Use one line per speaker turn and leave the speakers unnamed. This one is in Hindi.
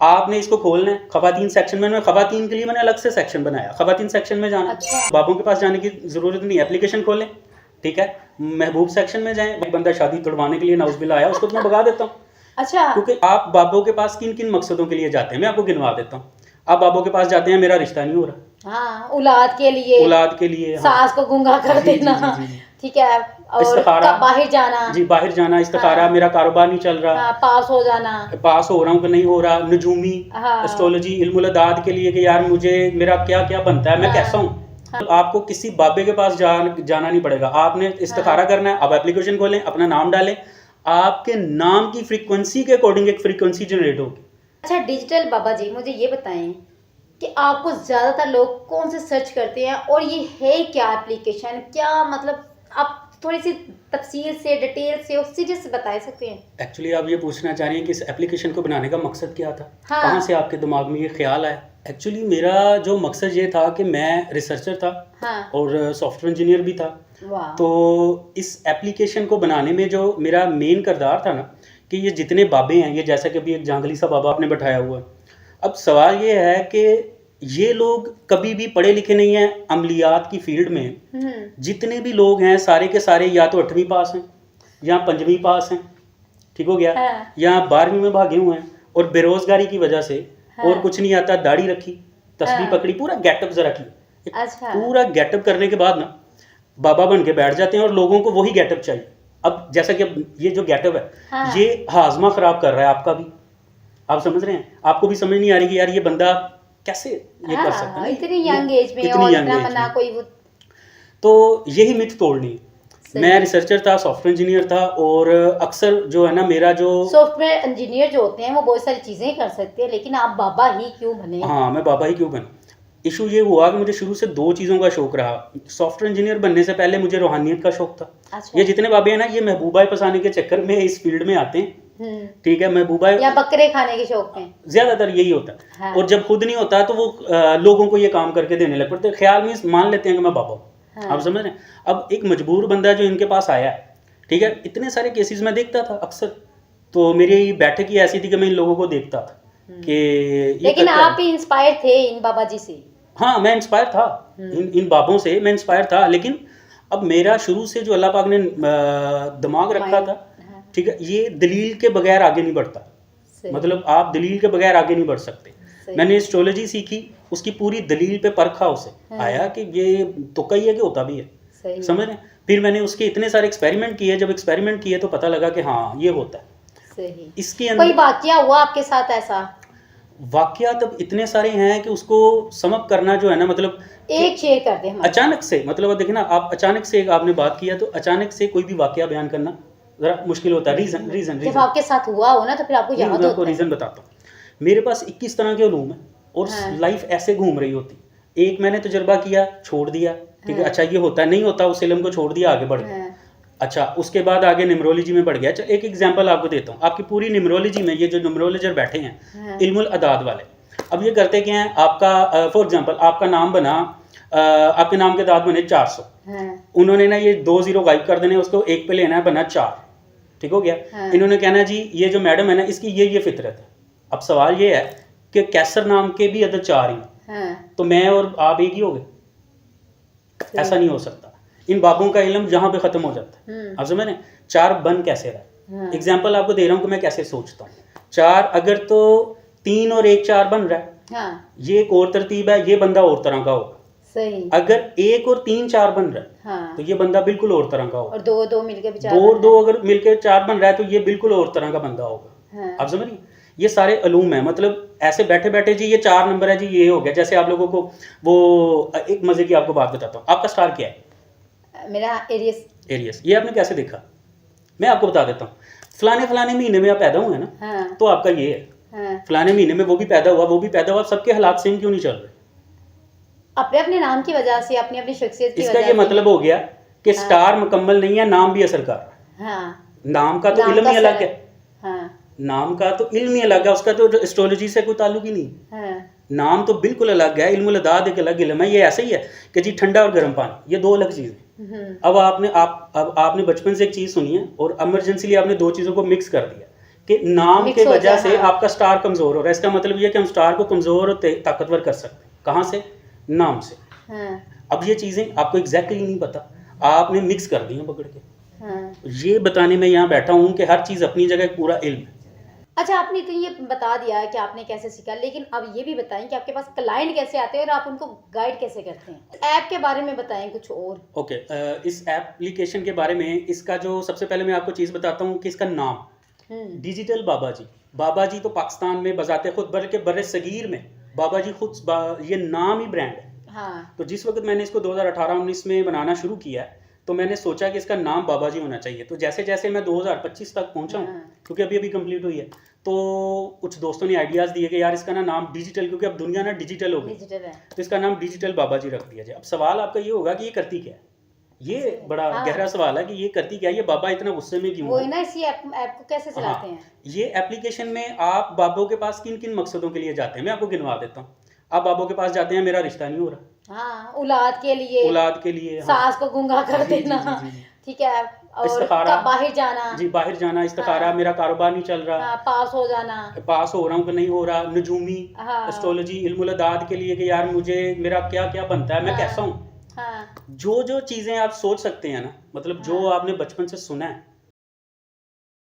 आपने इसको खोलना है खवातीन सेक्शन में खवातीन के लिए मैंने अलग से सेक्शन बनाया, खवातीन सेक्शन में जाना।
अच्छा।
बाबों के पास जाने की ज़रूरत नहीं, एप्लीकेशन खोलें, ठीक है। महबूब सेक्शन में जाएं, एक बंदा शादी तोड़वाने के लिए नाउज़ुबिल्लाह आया, उसको तो मैं भगा देता हूँ।
अच्छा।
क्योंकि आप बाबों के पास किन किन मकसदों के लिए जाते हैं मैं आपको गिनवा देता हूँ। आप बाबों के पास जाते हैं, मेरा रिश्ता नहीं हो रहा,
हाँ, औलाद के लिए,
औलाद के लिए, हाँ।
सास को गूंगा कर
जी, जी,
देना,
जी, जी, जी।
ठीक है, और
इस्तिखारा,
बाहर जाना,
जी बाहर जाना, इस्तिखारा,
हाँ।
मेरा कारोबार नहीं चल रहा,
हाँ, पास हो जाना,
पास हो रहा हूँ कि नहीं हो रहा, नजूमी,
हाँ।
एस्ट्रोलॉजी, इल्मुल अदाद के लिए कि यार मुझे मेरा क्या क्या बनता है, मैं
हाँ।
कैसा हूँ।
हाँ।
तो आपको किसी बाबे के पास जाना नहीं पड़ेगा, आपने इस्तिखारा करना है। आप एप्लीकेशन खोलें, अपना नाम डालें, आपके नाम की फ्रीक्वेंसी के अकॉर्डिंग एक फ्रीक्वेंसी जनरेट होगी।
अच्छा डिजिटल बाबा जी, मुझे ये बताएं कि आपको ज़्यादातर लोग कौन से सर्च करते हैं और ये है क्या एप्लीकेशन, क्या मतलब आप थोड़ी सी तफसील से, डिटेल से और सीरियस से बता सकते हैं?
एक्चुअली आप ये पूछना चाह रही हैं कि इस एप्लीकेशन को बनाने का मकसद क्या था,
हाँ।
कहाँ से आपके दिमाग में ये ख्याल आया। एक्चुअली मेरा जो मकसद ये था कि मैं रिसर्चर था,
हाँ।
और सॉफ्टवेयर इंजीनियर भी था।
वाह।
तो इस एप्लीकेशन को बनाने में जो मेरा मेन किरदार था ना, कि ये जितने बाबे हैं, ये जैसा कि अभी एक जांगली सा बाबा आपने बैठाया हुआ है, अब सवाल ये है कि ये लोग कभी भी पढ़े लिखे नहीं हैं अमलियात की फील्ड में। जितने भी लोग हैं सारे के सारे या तो 8वीं पास हैं या 5वीं पास हैं, ठीक हो गया,
हाँ।
या 12वीं में भागे हुए हैं, और बेरोजगारी की वजह से
हाँ।
और कुछ नहीं आता, दाढ़ी रखी, तस्बीह
हाँ।
पकड़ी, पूरा गेटअप जरा की।
अच्छा।
पूरा गेटअप करने के बाद ना बाबा बन के बैठ जाते हैं, और लोगों को वही गेटअप चाहिए। अब जैसा कि अब ये जो गेटअप है,
हाँ।
ये हाजमा खराब कर रहा है आपका भी, आप समझ रहे हैं, आपको भी समझ नहीं आ रही कि यार ये बंदा कैसे ये कर सकता है
इतनी यंग एज में,
इतनी
और
young
इतना
age
मना
में।
कोई वो।
तो यही मिथ तोड़नी है।
सही।
मैं रिसर्चर था, सॉफ्टवेयर इंजीनियर था, और अक्सर जो है ना मेरा जो
सॉफ्टवेयर इंजीनियर जो होते हैं वो बहुत सारी चीजें कर सकते हैं, लेकिन आप बाबा ही क्यों बने?
हाँ, मैं बाबा ही क्यों बना। इशू ये हुआ कि मुझे शुरू से 2 चीज़ों का शौक रहा। सॉफ्टवेयर इंजीनियर बनने से पहले मुझे रूहानियत का शौक था।
अच्छा।
ये जितने बाबे हैं ना, ये महबूबा फंसाने के चक्कर में इस फील्ड में आते हैं, ठीक है। महबूबा
या बकरे खाने के शौक में
ज्यादातर यही होता है।
हाँ।
और जब खुद नहीं होता तो वो लोगों को ये काम करके देने लग पड़ते, ख्याल में मान लेते हैं कि मैं बाबा हूँ।
हाँ।
आप समझ रहे हैं। अब एक मजबूर बंदा जो इनके पास आया है, ठीक है, इतने सारे केसेस में देखता था अक्सर, तो मेरी बैठक ही ऐसी थी कि मैं इन लोगों को देखता था कि ये
लेकिन
करते
आप भी इंस्पायर थे इन बाबा जी से?
हाँ, मैं इंस्पायर था, इन बाबों से मैं इंस्पायर था। लेकिन अब मेरा शुरू से जो अल्लाह पाक ने दिमाग रखा था,
हाँ।
ठीक है, ये दलील के बगैर आगे नहीं बढ़ता।
सही।
मतलब आप दलील के बगैर आगे नहीं बढ़ सकते।
सही।
मैंने एस्ट्रोलॉजी सीखी, उसकी पूरी दलील पे परखा उसे,
हाँ।
आया कि ये तुक्का ही है कि होता भी है।
सही।
समझ रहे हैं। फिर मैंने उसके इतने सारे एक्सपेरिमेंट किए, जब एक्सपेरिमेंट किए तो पता लगा कि हाँ ये होता है।
सही।
इसके
कोई
अंदर
वाकया हुआ आपके साथ ऐसा?
वाकयात अब इतने सारे हैं कि उसको समअप करना जो है ना, मतलब
एक शेयर कर दे हमारे।
अचानक से, मतलब देखिए ना, आप अचानक से, एक आपने बात किया तो अचानक से कोई भी वाकया बयान करना जरा मुश्किल होता है। रीजन रीजन
जब
रीजन
आपके साथ हुआ हो ना तो फिर आपको
नहीं,
याद
मैं आपको
होता है।
रीजन बताता हूँ। मेरे पास 21 तरह के उलूम है, और
हाँ।
लाइफ ऐसे घूम रही होती। एक मैंने तजुर्बा किया, छोड़ दिया, ठीक है,
हाँ।
अच्छा ये होता नहीं होता, उस इल्म को छोड़ दिया, आगे बढ़ गया।
हाँ।
अच्छा, उसके बाद आगे न्यूमरोलॉजी में बढ़ गया। चल एक एग्जांपल आपको देता हूँ। आपकी पूरी न्यूमरोलॉजी में ये जो न्यूमरोलॉजर बैठे हैं,
हाँ।
इल्मुल अदाद वाले, अब ये करते क्या हैं, आपका फॉर एग्जांपल आपका नाम बना, आपके नाम के दाद बने 400,
हाँ।
उन्होंने ना ये 2 0 गायब कर देने, उसको 1 पे लेना है, बना 4, ठीक हो गया।
हाँ।
इन्होंने कहना जी ये जो मैडम है ना, इसकी ये फितरत है। अब सवाल ये है कि कैसर नाम के भी अदद 4 ही हैं,
हाँ।
तो मैं और आप एक ही हो गए? ऐसा नहीं हो सकता। इन बाबों का इल्म जहाँ पे ख़त्म हो जाता है। आप समझ रहे हैं। 4 बन कैसे रहा है। एग्जाम्पल आपको दे रहा हूँ कि मैं कैसे सोचता हूँ। 4 अगर तो 3 और 1 4 बन रहा है,
हाँ।
ये एक और तरतीब है, ये बंदा और तरह का होगा।
सही।
अगर 1 और 3 4 बन रहा है,
हाँ।
तो ये बंदा बिल्कुल और तरह का होगा।
और 2 2 मिलके भी 4
2 और 2 अगर मिलकर 4 बन रहा है, तो ये बिल्कुल और तरह का बंदा होगा।
हाँ।
आप समझ रही हैं? ये सारे अलूम है, मतलब ऐसे बैठे बैठे जी ये 4 नंबर है जी, ये हो गया। जैसे आप लोगों को वो एक मजे की आपको बात बताता हूँ। आपका स्टार क्या है?
मेरा एरियस।
एरियस। ये आपने कैसे देखा? मैं आपको बता देता हूँ। फलाने फलाने महीने में आप पैदा हुए ना,
हाँ।
तो आपका ये है।
हाँ।
फलाने महीने में वो भी पैदा हुआ, वो भी पैदा हुआ, सबके हालात सेम क्यों नहीं चल रहे?
अपने अपने नाम की वजह से, अपनी अपनी शख्सियत की
इसका
वजह
ये
से।
मतलब हो गया कि
हाँ।
स्टार मुकम्मल नहीं है, नाम भी असर कर रहा है।
हाँ।
नाम का तो
नाम
इल्म
का
ही अलग
असर
है।
हाँ।
नाम का तो इल्म ही अलग है, उसका तो एस्ट्रोलॉजी से कोई ताल्लुक ही नहीं।
हाँ।
नाम तो बिल्कुल अलग है, इल्मुल अदाद एक अलग इल्म है। ये ऐसे ही है कि जी ठंडा और गर्म पानी, ये 2 अलग चीज़ें। अब आपने बचपन से एक चीज़ सुनी है, और इमरजेंसीली आपने 2 चीज़ों को मिक्स कर दिया कि नाम
Mix
के
हो
वजह
जाए,
से
हाँ।
आपका स्टार कमज़ोर हो रहा है। इसका मतलब ये है कि हम स्टार को कमज़ोर और ताकतवर कर सकते हैं। कहाँ से? नाम से।
हाँ,
अब ये चीज़ें आपको एग्जैक्टली नहीं पता, आपने मिक्स कर दी हैं पकड़ के।
हाँ।
ये बताने में यहाँ बैठा हूँ कि हर चीज़ अपनी जगह पूरा इल्म है।
अच्छा, आपने तो ये बता दिया है कि आपने कैसे सीखा, लेकिन अब ये भी बताएं कि आपके पास क्लाइंट कैसे आते हैं और आप उनको गाइड कैसे करते हैं। ऐप के बारे में बताएं कुछ और।
ओके, इस एप्लीकेशन के बारे में, इसका जो सबसे पहले मैं आपको चीज़ बताता हूँ कि इसका नाम डिजिटल बाबा जी। बाबा जी तो पाकिस्तान में बजाते खुद, बल्कि बर्रे सगीर में बाबा जी खुद ये नाम ही ब्रांड है।
हाँ,
तो जिस वक्त मैंने इसको 2018-19 में बनाना शुरू किया तो मैंने सोचा कि इसका नाम बाबा जी होना चाहिए। तो जैसे जैसे मैं 2025 तक पहुंचा हूँ,
हाँ।
क्योंकि अभी अभी कंप्लीट हुई है, तो कुछ दोस्तों ने आइडियाज़ दिए कि यार इसका नाम डिजिटल, क्योंकि अब दुनिया ना डिजिटल हो गई,
डिजिटल है।
तो इसका नाम डिजिटल बाबा जी रख दिया जाए। अब सवाल आपका ये होगा कि ये करती क्या है? ये बड़ा
हाँ।
गहरा सवाल है कि ये करती क्या है, ये बाबा इतना गुस्से में क्यों
वो
है?
ना इसी ऐप को कैसे चलाते
हाँ,
हैं?
ये एप्लीकेशन में आप बाबों के पास किन किन मकसदों के लिए जाते हैं मैं आपको गिनवा देता हूँ। आप बाबों के पास जाते हैं, मेरा रिश्ता नहीं हो रहा,
हाँ, औलाद के लिए,
औलाद के लिए, हाँ,
सास को गूंगा कर
जी जी
देना,
जी जी,
ठीक है, और
इस्तिखारा,
बाहर जाना,
जी बाहर जाना, इस्तिखारा,
हाँ,
मेरा कारोबार नहीं चल रहा,
हाँ, पास हो जाना,
पास हो रहा हूँ कि नहीं हो रहा, नजूमी,
हाँ,
एस्ट्रोलॉजी, इल्मुल अदाद के लिए कि यार मुझे मेरा क्या क्या बनता है, मैं कैसा हूँ।
हाँ,
जो जो चीज़ें आप सोच सकते हैं ना, मतलब जो
हाँ।
आपने बचपन से सुना है